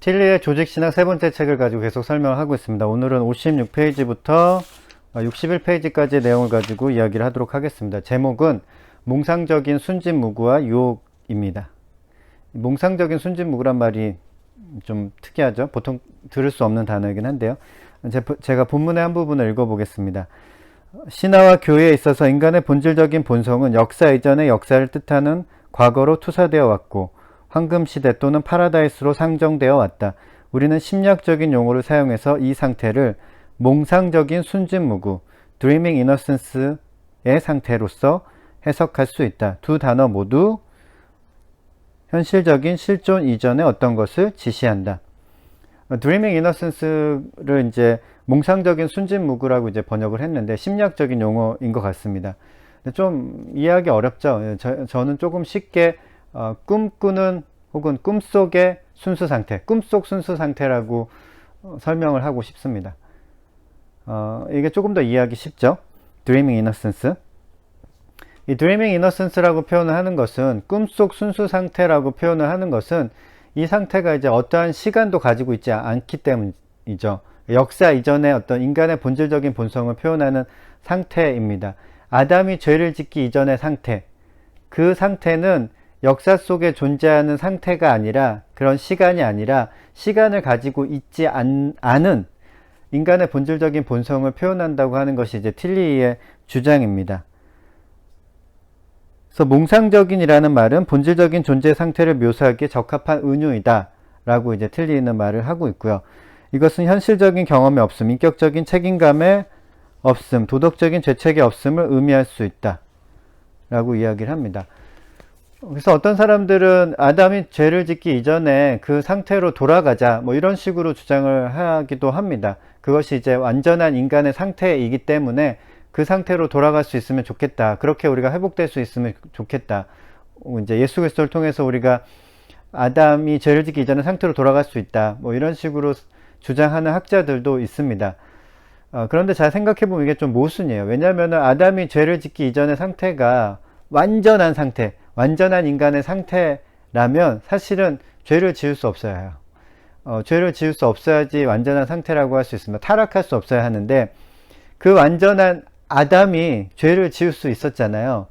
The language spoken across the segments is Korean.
틸리의 조직신학 세 번째 책을 가지고 계속 설명을 하고 있습니다. 오늘은 56페이지부터 61페이지까지의 내용을 가지고 이야기를 하도록 하겠습니다. 제목은 몽상적인 순진무구와 유혹입니다. 몽상적인 순진무구란 말이 좀 특이하죠. 보통 들을 수 없는 단어이긴 한데요. 제가 본문의 한 부분을 읽어보겠습니다. 신화와 교회에 있어서 인간의 본질적인 본성은 역사 이전의 역사를 뜻하는 과거로 투사되어 왔고 황금시대 또는 파라다이스로 상정되어 왔다. 우리는 심리학적인 용어를 사용해서 이 상태를 몽상적인 순진무구, Dreaming Innocence의 상태로서 해석할 수 있다. 두 단어 모두 현실적인 실존 이전의 어떤 것을 지시한다. Dreaming Innocence를 이제 몽상적인 순진무구라고 이제 번역을 했는데 심리학적인 용어인 것 같습니다. 좀 이해하기 어렵죠. 저는 조금 쉽게 꿈꾸는 혹은 꿈속의 순수 상태, 꿈속 순수 상태라고 설명을 하고 싶습니다. 이게 조금 더 이해하기 쉽죠. Dreaming Innocence. 이 Dreaming Innocence라고 표현을 하는 것은 꿈속 순수 상태라고 표현을 하는 것은 이 상태가 이제 어떠한 시간도 가지고 있지 않기 때문이죠. 역사 이전의 어떤 인간의 본질적인 본성을 표현하는 상태입니다. 아담이 죄를 짓기 이전의 상태, 그 상태는 역사 속에 존재하는 상태가 아니라 그런 시간이 아니라 시간을 가지고 있지 않은 인간의 본질적인 본성을 표현한다고 하는 것이 이제 틸리의 주장입니다. 그래서 몽상적인이라는 말은 본질적인 존재 상태를 묘사하기에 적합한 은유이다 라고 이제 틸리는 말을 하고 있고요. 이것은 현실적인 경험이 없음, 인격적인 책임감의 없음, 도덕적인 죄책의 없음을 의미할 수 있다 라고 이야기를 합니다. 그래서 어떤 사람들은 아담이 죄를 짓기 이전에 그 상태로 돌아가자 뭐 이런 식으로 주장을 하기도 합니다. 그것이 이제 완전한 인간의 상태이기 때문에 그 상태로 돌아갈 수 있으면 좋겠다. 그렇게 우리가 회복될 수 있으면 좋겠다. 이제 예수 그리스도를 통해서 우리가 아담이 죄를 짓기 이전의 상태로 돌아갈 수 있다. 뭐 이런 식으로 주장하는 학자들도 있습니다. 그런데 잘 생각해보면 이게 좀 모순이에요. 왜냐하면 아담이 죄를 짓기 이전의 상태가 완전한 상태, 완전한 인간의 상태라면 사실은 죄를 지을 수 없어야 해요. 죄를 지을 수 없어야지 완전한 상태라고 할 수 있습니다. 타락할 수 없어야 하는데 그 완전한 아담이 죄를 지을 수 있었잖아요.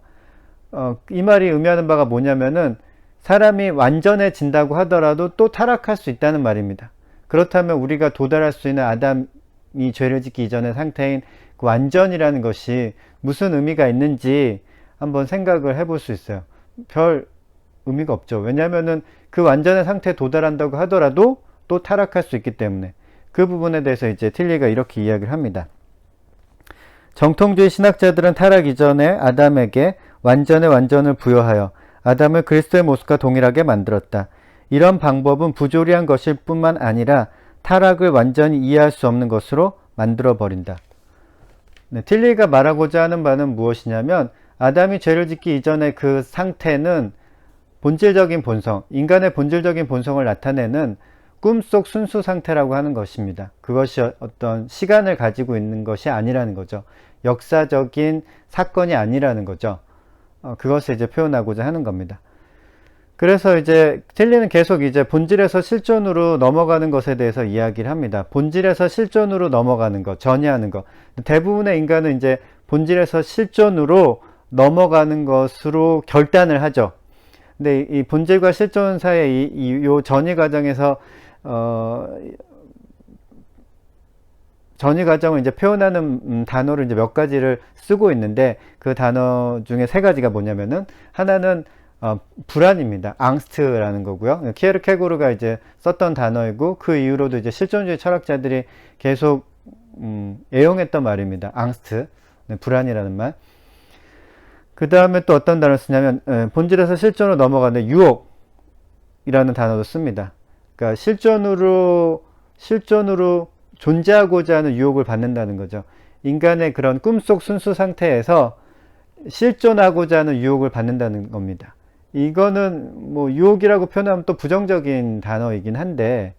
이 말이 의미하는 바가 뭐냐면은 사람이 완전해진다고 하더라도 또 타락할 수 있다는 말입니다. 그렇다면 우리가 도달할 수 있는 아담이 죄를 짓기 이전의 상태인 그 완전이라는 것이 무슨 의미가 있는지 한번 생각을 해볼 수 있어요. 별 의미가 없죠. 왜냐하면은 그 완전한 상태에 도달한다고 하더라도 또 타락할 수 있기 때문에 그 부분에 대해서 이제 틸리가 이렇게 이야기를 합니다. 정통주의 신학자들은 타락 이전에 아담에게 완전의 완전을 부여하여 아담을 그리스도의 모습과 동일하게 만들었다. 이런 방법은 부조리한 것일 뿐만 아니라 타락을 완전히 이해할 수 없는 것으로 만들어버린다. 네, 틸리가 말하고자 하는 바는 무엇이냐면 아담이 죄를 짓기 이전의 그 상태는 본질적인 본성, 인간의 본질적인 본성을 나타내는 꿈속 순수 상태라고 하는 것입니다. 그것이 어떤 시간을 가지고 있는 것이 아니라는 거죠. 역사적인 사건이 아니라는 거죠. 그것을 이제 표현하고자 하는 겁니다. 그래서 이제 틸리는 계속 이제 본질에서 실존으로 넘어가는 것에 대해서 이야기를 합니다. 본질에서 실존으로 넘어가는 것, 전이하는 것. 대부분의 인간은 이제 본질에서 실존으로 넘어가는 것으로 결단을 하죠. 근데 이 본질과 실존 사이에 요 전이 과정에서 전이 과정을 이제 표현하는 단어를 이제 몇 가지를 쓰고 있는데 그 단어 중에 세 가지가 뭐냐면은 하나는 불안입니다. 앙스트라는 거고요. 키에르케고르가 이제 썼던 단어이고 그 이후로도 이제 실존주의 철학자들이 계속 애용했던 말입니다. 앙스트, 불안이라는 말. 그 다음에 또 어떤 단어를 쓰냐면 본질에서 실존으로 넘어가는 유혹이라는 단어도 씁니다. 그러니까 실존으로 존재하고자 하는 유혹을 받는다는 거죠. 인간의 그런 꿈속 순수 상태에서 실존하고자 하는 유혹을 받는다는 겁니다. 이거는 뭐 유혹이라고 표현하면 또 부정적인 단어이긴 한데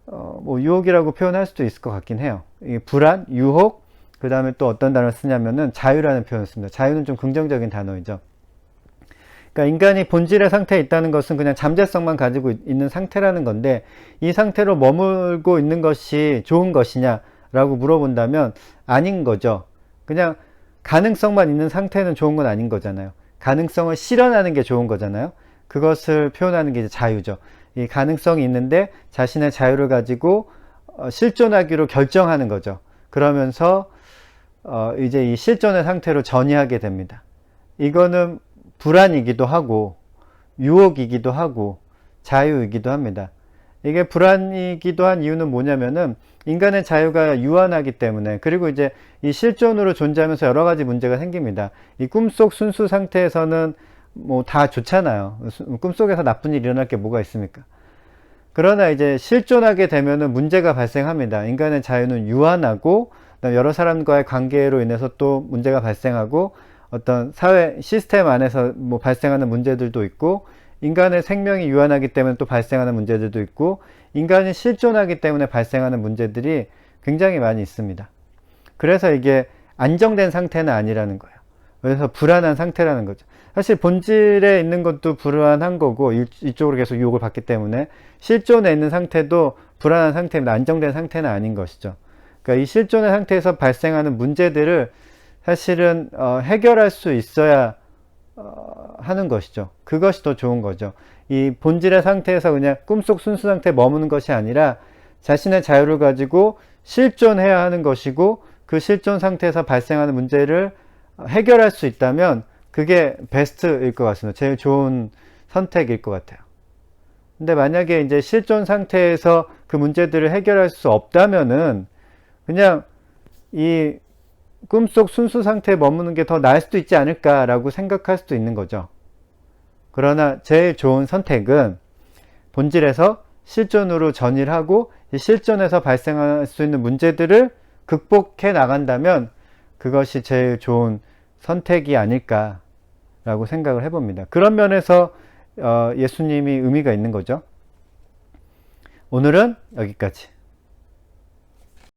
뭐 유혹이라고 표현할 수도 있을 것 같긴 해요. 불안, 유혹, 그 다음에 또 어떤 단어를 쓰냐면은 자유라는 표현을 씁니다. 자유는 좀 긍정적인 단어이죠. 그러니까 그러니까 인간이 본질의 상태에 있다는 것은 그냥 잠재성만 가지고 있는 상태라는 건데, 이 상태로 머물고 있는 것이 좋은 것이냐 라고 물어본다면 아닌 거죠. 그냥 가능성만 있는 상태는 좋은 건 아닌 거잖아요. 가능성을 실현하는 게 좋은 거잖아요. 그것을 표현하는 게 이제 자유죠. 이 가능성이 있는데 자신의 자유를 가지고 실존하기로 결정하는 거죠. 그러면서 이제 이 실존의 상태로 전이하게 됩니다. 이거는 불안이기도 하고 유혹이기도 하고 자유이기도 합니다. 이게 불안이기도 한 이유는 뭐냐면은 인간의 자유가 유한하기 때문에, 그리고 이제 이 실존으로 존재하면서 여러 가지 문제가 생깁니다. 이 꿈속 순수 상태에서는 뭐 다 좋잖아요. 꿈속에서 나쁜 일 일어날 게 뭐가 있습니까? 그러나 이제 실존하게 되면은 문제가 발생합니다. 인간의 자유는 유한하고, 여러 사람과의 관계로 인해서 또 문제가 발생하고, 어떤 사회 시스템 안에서 뭐 발생하는 문제들도 있고, 인간의 생명이 유한하기 때문에 또 발생하는 문제들도 있고, 인간이 실존하기 때문에 발생하는 문제들이 굉장히 많이 있습니다. 그래서 이게 안정된 상태는 아니라는 거예요. 그래서 불안한 상태라는 거죠. 사실 본질에 있는 것도 불안한 거고, 이쪽으로 계속 유혹을 받기 때문에 실존에 있는 상태도 불안한 상태입니다. 안정된 상태는 아닌 것이죠. 그러니까 이 실존의 상태에서 발생하는 문제들을 사실은 해결할 수 있어야 하는 것이죠. 그것이 더 좋은 거죠. 이 본질의 상태에서 그냥 꿈속 순수 상태에 머무는 것이 아니라 자신의 자유를 가지고 실존해야 하는 것이고, 그 실존 상태에서 발생하는 문제를 해결할 수 있다면 그게 베스트일 것 같습니다. 제일 좋은 선택일 것 같아요. 근데 만약에 이제 실존 상태에서 그 문제들을 해결할 수 없다면은 그냥 이 꿈속 순수 상태에 머무는 게 더 나을 수도 있지 않을까라고 생각할 수도 있는 거죠. 그러나 제일 좋은 선택은 본질에서 실존으로 전이를 하고, 이 실존에서 발생할 수 있는 문제들을 극복해 나간다면 그것이 제일 좋은 선택이 아닐까라고 생각을 해봅니다. 그런 면에서 예수님이 의미가 있는 거죠. 오늘은 여기까지.